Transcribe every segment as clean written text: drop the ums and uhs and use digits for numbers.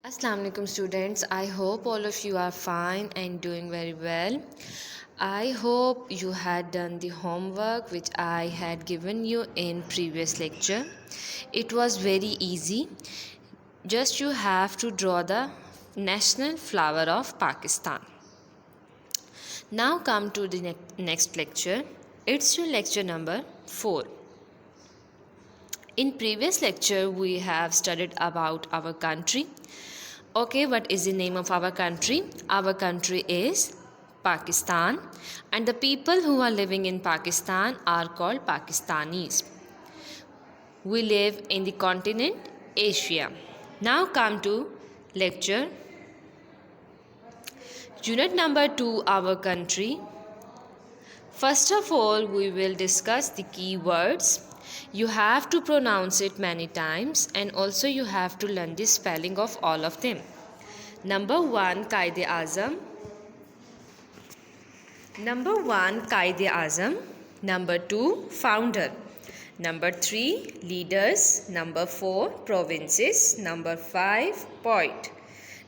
Assalamu alaikum students. I hope all of you are fine and doing very well. I hope you had done the homework which I had given you in previous lecture. It was very easy. Just you have to draw the national flower of Pakistan. Now come to the next lecture. It's your lecture number 4. In previous lecture we have studied about our country. Okay, what is the name of our country? Our country is Pakistan, and the people who are living in Pakistan are called Pakistanis. We live in the continent Asia. Now come to lecture. Unit number 2, our country. First of all, we will discuss the key words. You have to pronounce it many times, and also you have to learn the spelling of all of them. Number 1, Qaid-e-Azam. Number 1, Qaid-e-Azam. Number 2, founder. Number 3, leaders. Number 4, provinces. Number 5, poet.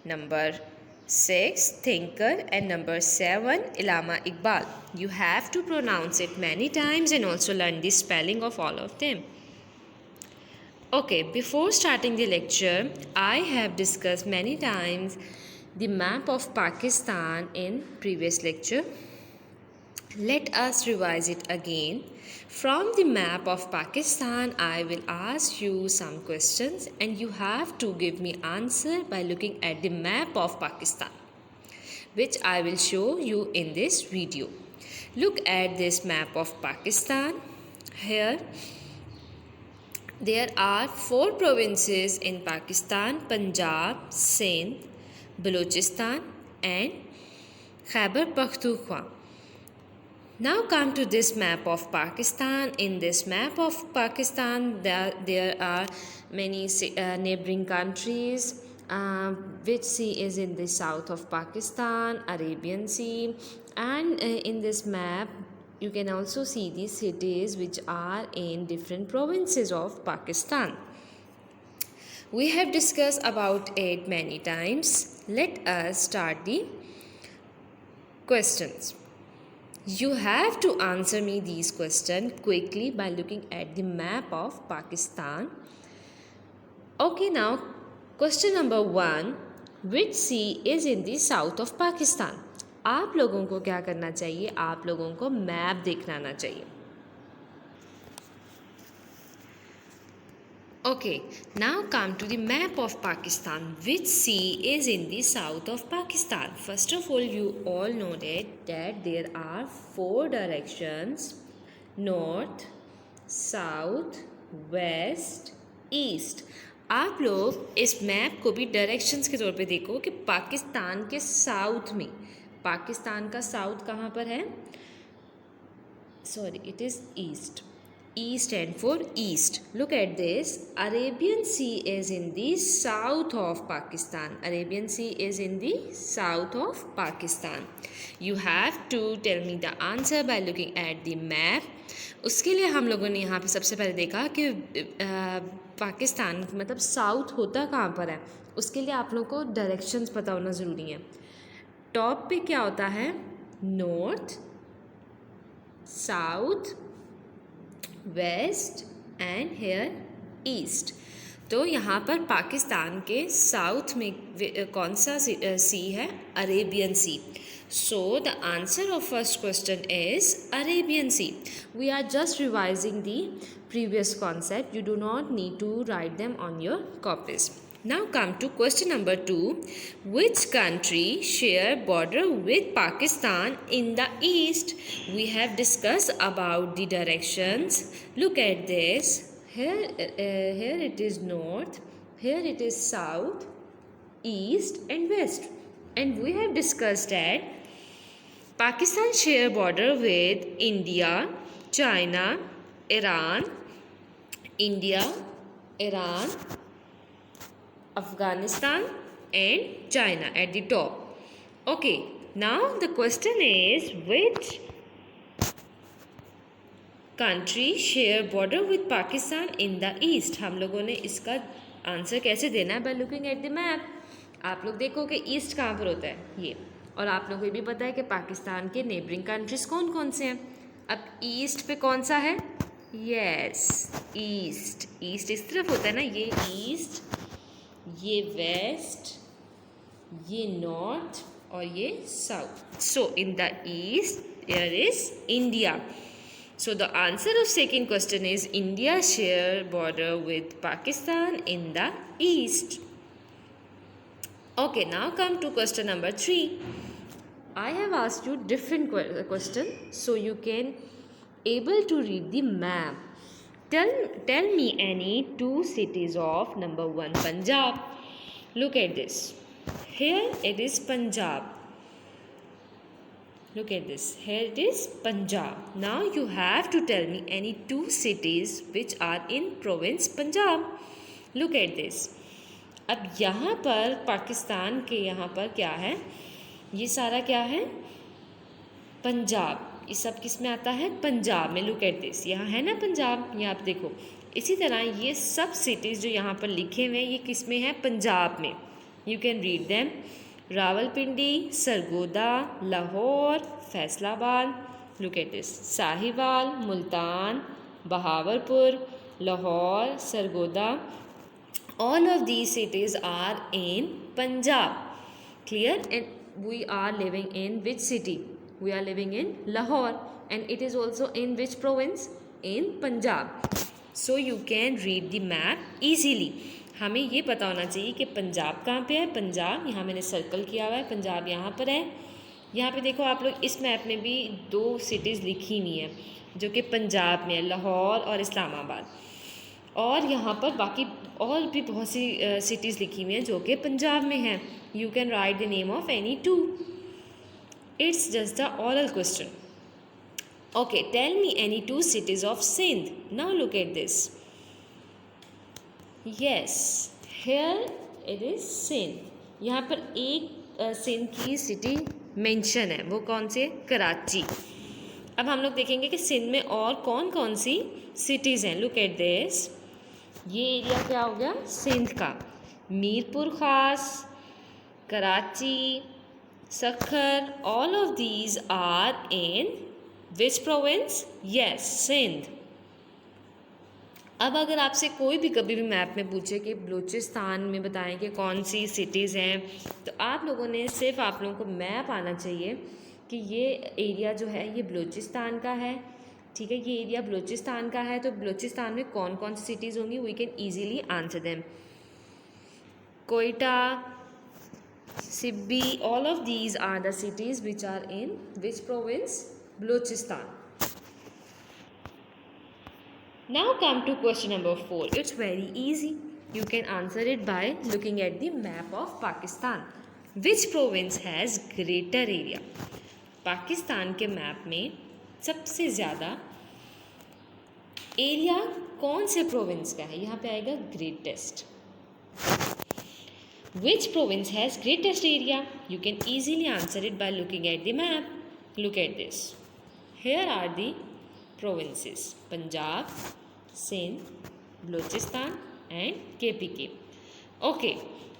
Number 6, thinker. And number 7, Allama Iqbal. You have to pronounce it many times and also learn the spelling of all of them. Okay, before starting the lecture, I have discussed many times the map of Pakistan in previous lecture. Let us revise it again. From the map of Pakistan, I will ask you some questions and you have to give me answer by looking at the map of Pakistan, which I will show you in this video. Look at this map of Pakistan. Here there are 4 provinces in Pakistan: Punjab, Sindh, Balochistan and Khyber Pakhtunkhwa. Now come to this map of Pakistan. In this map of Pakistan, there are many neighboring countries. Which sea is in the south of Pakistan? Arabian Sea. And in this map, you can also see the cities which are in different provinces of Pakistan. We have discussed about it many times. Let us start the questions. You have to answer me these questions quickly by looking at the map of Pakistan. Okay, now question number 1. Which sea is in the south of Pakistan? आप लोगों को क्या करना चाहिए? आप लोगों को map देखना आना चाहिए. Okay, now come to the map of Pakistan. Which sea is in the south of Pakistan? First of all, you all know that there are 4 directions: north, south, west, east. आप लोग इस map को भी directions के तौर पे देखो कि पाकिस्तान के साउथ में, पाकिस्तान का साउथ कहाँ पर है? Sorry, it is east. E stand for east. Look at this. Arabian Sea is in the south of Pakistan. Arabian Sea is in the south of Pakistan. You have to tell me the answer by looking at the map. उसके लिए हम लोगों ने यहाँ पे सबसे पहले देखा कि पाकिस्तान मतलब साउथ होता कहाँ पर है. उसके लिए आप लोगों को डायरेक्शंस पता होना ज़रूरी है. टॉप पे क्या होता है? North, south, west and here east. तो यहाँ पर पाकिस्तान के साउथ में कौन सा सी है? Arabian sea. So the answer of first question is Arabian sea. We are just revising the previous concept. You do not need to write them on your copies. Now come to question number 2. Which country share border with Pakistan in the east? We have discussed about the directions. Look at this. Here it is north, here it is south, east and west. And we have discussed that Pakistan share border with India, China, Iran, Afghanistan and China at the top. Okay, now the question is, which country share border with Pakistan in the east? हम लोगों ने इसका answer कैसे देना है? By looking at the map. आप लोग देखो कि ईस्ट कहाँ पर होता है ये, और आप लोगों को ये भी पता है कि पाकिस्तान के नेबरिंग कंट्रीज कौन कौन से हैं। अब ईस्ट पे कौन सा है? Yes, east. ईस्ट इस तरफ होता है ना, ये ईस्ट, ये वेस्ट, ये नॉर्थ और ये south. So in the east there is India. So the answer of second question is India share border with Pakistan in the east. Okay, now come to question number 3. I have asked you different question, so you can able to read the map. Tell me any two cities of number 1 Punjab. Look at this. Here it is Punjab. Look at this. Here it is Punjab. Now you have to tell me any two cities which are in province Punjab. Look at this. अब यहाँ पर पाकिस्तान के यहाँ पर क्या है? ये सारा क्या है? पंजाब. ये सब किस में आता है? पंजाब में. Look at this. यहाँ है ना पंजाब, यहाँ आप देखो. इसी तरह ये सब सिटीज़ जो यहाँ पर लिखे हुए हैं ये किस में है? पंजाब में. You can read them. Rawalpindi, Sargodha, Lahore, Faisalabad. Look at this. Sahiwal, Multan, Bahawalpur, Lahore, Sargodha. All of these cities are in Punjab. Clear? And we are living in which city? We are living in Lahore, and it is also in which province? In Punjab. So you can read the map easily. हमें ये पता होना चाहिए कि पंजाब कहाँ पे है. पंजाब यहाँ मैंने सर्कल किया हुआ है, पंजाब यहाँ पर है. यहाँ पे देखो आप लोग, इस मैप में भी दो सिटीज़ लिखी हुई हैं जो कि पंजाब में है, लाहौर और इस्लामाबाद. और यहाँ पर बाकी और भी बहुत सी सिटीज़ लिखी हुई हैं जो कि पंजाब में हैं. You can write the name of any two. It's just the oral question. Okay, tell me any two cities of Sindh. Now look at this. Yes, here it is Sindh. यहाँ पर एक सिंध की सिटी मेंशन है, वो कौन सी? कराची. अब हम लोग देखेंगे कि सिंध में और कौन कौन सी सिटीज़ हैं. Look at this. ये एरिया क्या हो गया? सिंध का. Mirpur Khas, Karachi, Sukkur, all of these are in which province? Yes, Sindh. अब अगर आपसे कोई भी कभी भी मैप में पूछे कि बलूचिस्तान में बताएं कि कौन सी सिटीज़ हैं, तो आप लोगों ने सिर्फ आप लोगों को मैप आना चाहिए कि ये एरिया जो है ये बलूचिस्तान का है. ठीक है, ये एरिया बलूचिस्तान का है, तो बलूचिस्तान में कौन कौन सी सिटीज़ होंगी? We can easily answer them. Quetta, Sibi, all of these are the cities which are in which province? Balochistan. Now come to question number 4. It's very easy. You can answer it by looking at the map of Pakistan. Which province has greater area? Pakistan के map में सबसे ज़्यादा area कौन से province का है? यहाँ पे आएगा greatest. Which province has greatest area? You can easily answer it by looking at the map. Look at this. Here are the provinces: Punjab, Sindh, Balochistan and KPK. Okay,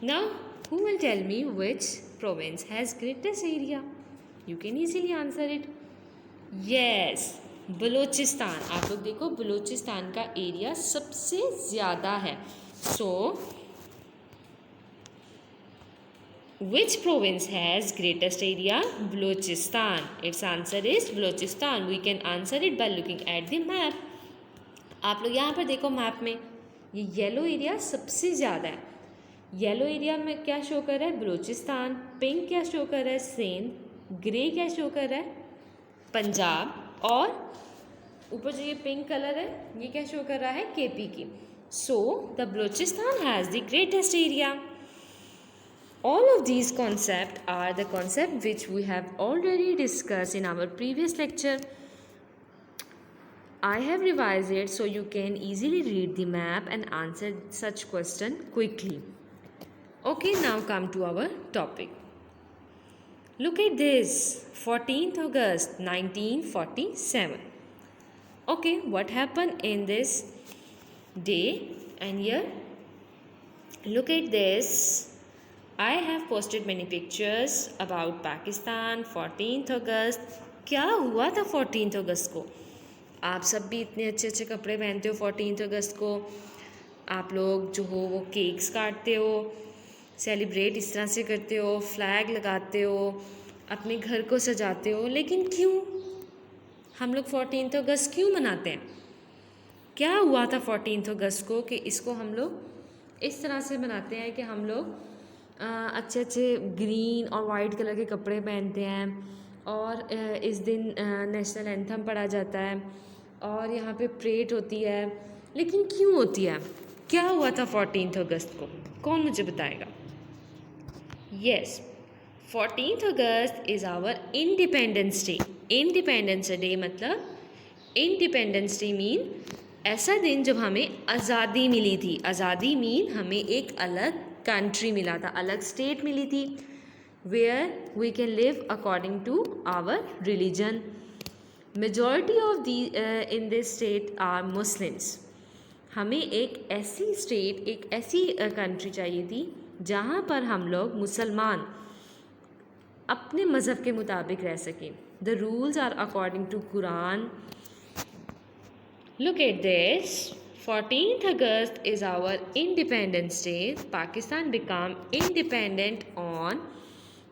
now who will tell me which province has greatest area? You can easily answer it. Yes, Balochistan. आप लोग देखो, बलूचिस्तान का area सबसे ज़्यादा है. So which province has greatest area? Balochistan. Its answer is Balochistan. We can answer it by looking at the map. आप लोग यहाँ पर देखो मैप में, ये येलो एरिया सबसे ज़्यादा है. येलो एरिया में क्या शो कर रहा है? बलूचिस्तान. पिंक क्या शो कर रहा है? सिंध. ग्रे क्या शो कर रहा है? पंजाब. और ऊपर जो ये पिंक कलर है ये क्या शो कर रहा है? KPK. So the Balochistan has the greatest area. All of these concepts are the concept which we have already discussed in our previous lecture. I have revised it so you can easily read the map and answer such question quickly. Okay, now come to our topic. Look at this. 14th August 1947. Okay, what happened in this day and year? Look at this. I have posted many pictures about Pakistan 14th अगस्त। क्या हुआ था 14th अगस्त को? आप सब भी इतने अच्छे अच्छे कपड़े पहनते हो 14th अगस्त को, आप लोग जो हो वो केक्स काटते हो, सेलिब्रेट इस तरह से करते हो, फ्लैग लगाते हो, अपने घर को सजाते हो, लेकिन क्यों हम लोग 14th अगस्त क्यों मनाते हैं? क्या हुआ था 14th अगस्त को कि इसको हम लोग इस तरह से मनाते हैं कि हम लोग अच्छे अच्छे ग्रीन और वाइट कलर के कपड़े पहनते हैं और इस दिन नेशनल एंथम पढ़ा जाता है और यहाँ पे परेड होती है, लेकिन क्यों होती है? क्या हुआ था 14th अगस्त को? कौन मुझे बताएगा? Yes, 14th August is our independence day. Independence day मतलब इंडिपेंडेंस डे मीन ऐसा दिन जब हमें आज़ादी मिली थी। आज़ादी मीन हमें एक अलग कंट्री मिला था, अलग स्टेट मिली थी, where we can live according to our religion. Majority of the in this state are Muslims. हमें एक ऐसी स्टेट, एक ऐसी कंट्री चाहिए थी जहाँ पर हम लोग मुसलमान अपने मज़हब के मुताबिक रह सकें। The rules are according to Quran. Look at this. 14th August is our Independence Day. Pakistan became independent on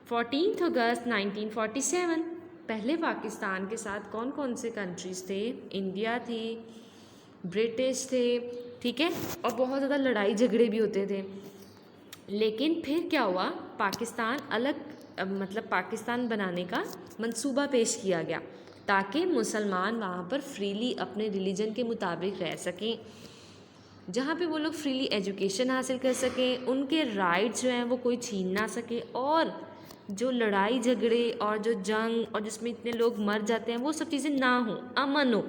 14th August 1947. पहले पाकिस्तान के साथ कौन कौन से कंट्रीज़ थे? इंडिया थी, ब्रिटिश थे, ठीक है, और बहुत ज़्यादा लड़ाई झगड़े भी होते थे। लेकिन फिर क्या हुआ? पाकिस्तान अलग मतलब पाकिस्तान बनाने का मंसूबा पेश किया गया ताकि मुसलमान वहाँ पर फ्रीली अपने रिलीजन के मुताबिक रह सकें, जहाँ पे वो लोग फ्रीली एजुकेशन हासिल कर सकें, उनके राइट्स जो हैं वो कोई छीन ना सके, और जो लड़ाई झगड़े और जो जंग और जिसमें इतने लोग मर जाते हैं वो सब चीज़ें ना हो, अमन हो।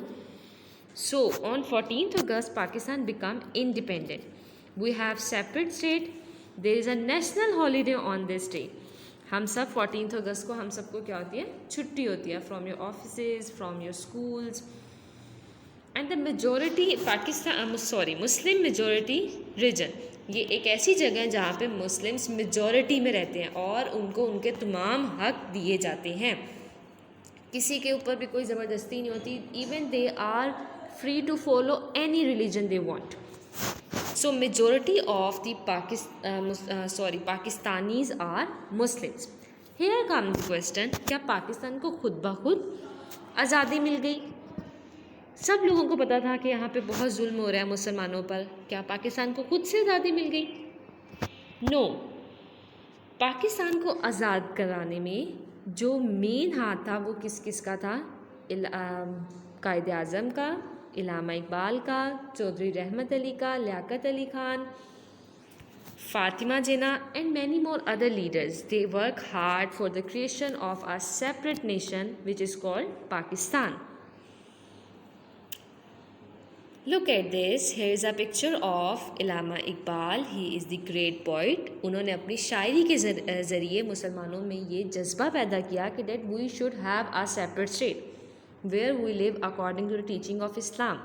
So on 14th August Pakistan become independent. We have separate state. There is a national holiday on this day. हम सब 14th अगस्त को हम सबको क्या होती है? छुट्टी होती है from your offices, from your schools. And the majority Muslim majority region, ये एक ऐसी जगह है जहाँ पे मुस्लिम्स मेजॉरिटी में रहते हैं और उनको उनके तमाम हक दिए जाते हैं। किसी के ऊपर भी कोई ज़बरदस्ती नहीं होती। Even they are free to follow any religion they want. So majority of the Pakistanis are Muslims. Here comes the question, क्या पाकिस्तान को खुद ब खुद आज़ादी मिल गई? सब लोगों को पता था कि यहाँ पे बहुत जुल्म हो रहा है मुसलमानों पर। क्या पाकिस्तान को खुद से आज़ादी मिल गई? नो। पाकिस्तान को आज़ाद कराने में जो मेन हाथ था वो किस किस का था? कायदे आज़म का, इलामा इकबाल का, चौधरी रहमत अली का, लियाकत अली खान, फातिमा जिन्ना and many more other leaders. They work hard for the creation of a separate nation which is called Pakistan. Look at this. Here is a picture of Illama Iqbal. He is the great poet. उन्होंने अपनी शायरी के ज़रिए मुसलमानों में ये जज्बा पैदा किया कि that we should have a separate state where we live according to the teaching of Islam.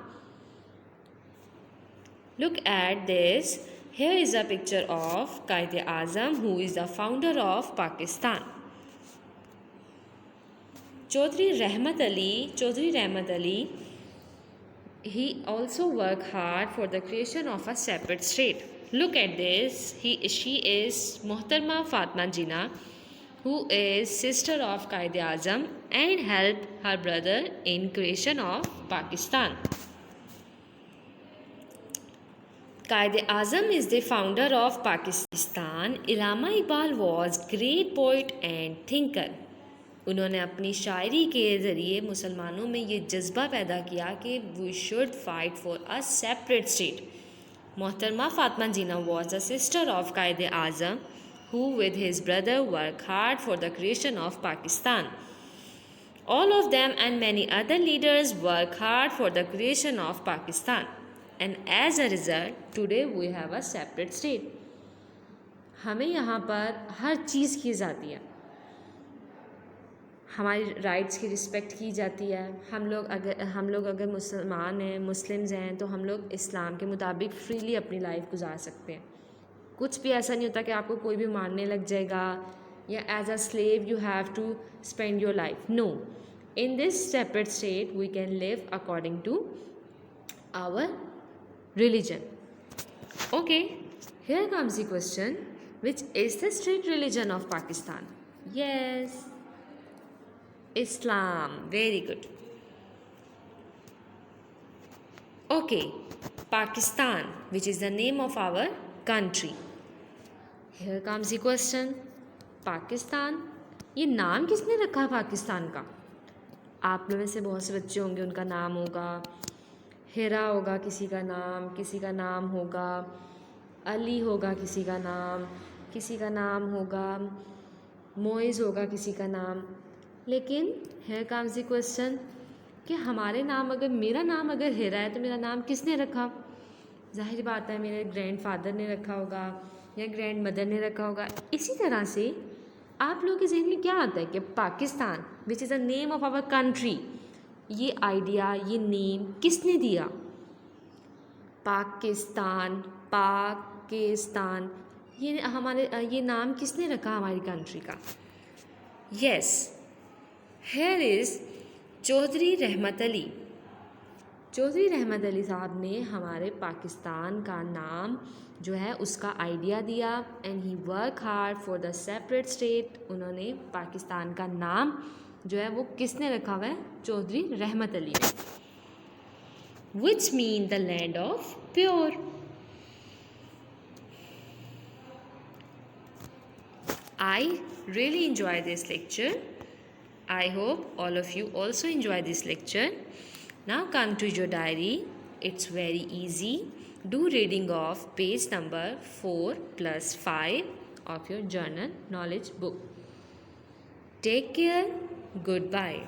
Look at this. Here is a picture of Qaid Azam, who is the founder of Pakistan. Chaudhry Rahmat Ali, he also worked hard for the creation of a separate state. Look at this. She is Mohtarma Fatma Jinnah, who is sister of Qaid Azam and helped her brother in creation of Pakistan. Qaid Azam is the founder of Pakistan. Illama Iqbal was great poet and thinker. उन्होंने अपनी शायरी के ज़रिए मुसलमानों में ये जज्बा पैदा किया कि we should fight for a separate state. मोहतरमा फातिमा जिन्ना was a sister of Qaid Azam, who with his brother worked hard for the creation of Pakistan. All of them and many other leaders work hard for the creation of Pakistan. And as a result, today we have a separate state. हमें यहाँ पर हर चीज़ की जाती है, हमारी rights की respect की जाती है. हम लोग अगर मुसलमान हैं, मुस्लिम्स हैं, तो हम लोग इस्लाम के मुताबिक फ्रीली अपनी लाइफ गुजार सकते हैं. कुछ भी ऐसा नहीं होता कि आपको कोई भी मारने लग जाएगा या as a slave you have to spend your life. No, in this separate state we can live according to our religion. Okay, here comes the question, which is the state religion of Pakistan? Yes, Islam. Very good. Okay, Pakistan, which is the name of our country. Here comes the question, Pakistan, ये नाम किसने रखा है पाकिस्तान का? आप लोगों में से बहुत से बच्चे होंगे, उनका नाम होगा हेरा, होगा किसी का नाम होगा अली, होगा किसी का नाम होगा मोइज़, होगा किसी का नाम. लेकिन here comes the question कि हमारे नाम, अगर मेरा नाम अगर हेरा है तो मेरा नाम किसने रखा? जाहिर बात है मेरे ग्रैंडफादर ने रखा होगा या ग्रैंड मदर ने रखा होगा. इसी तरह से आप लोगों के जहन में क्या आता है कि Pakistan, which is the name of our country, ये आइडिया, ये नेम किसने दिया? पाकिस्तान, पाकिस्तान, ये नाम किसने रखा हमारी कंट्री का? यस, हियर इज़ चौधरी रहमत अली. चौधरी रहमत अली साहब ने हमारे पाकिस्तान का नाम जो है उसका आइडिया दिया, and he work hard for the separate state. उन्होंने पाकिस्तान का नाम जो है वो किसने रखा हुआ है? चौधरी रहमत अली ने. Which mean the land of pure. I really enjoy this lecture. I hope all of you also enjoy this lecture. Now come to your diary. It's very easy. Do reading of page number 4 plus 5 of your journal knowledge book. Take care. Goodbye.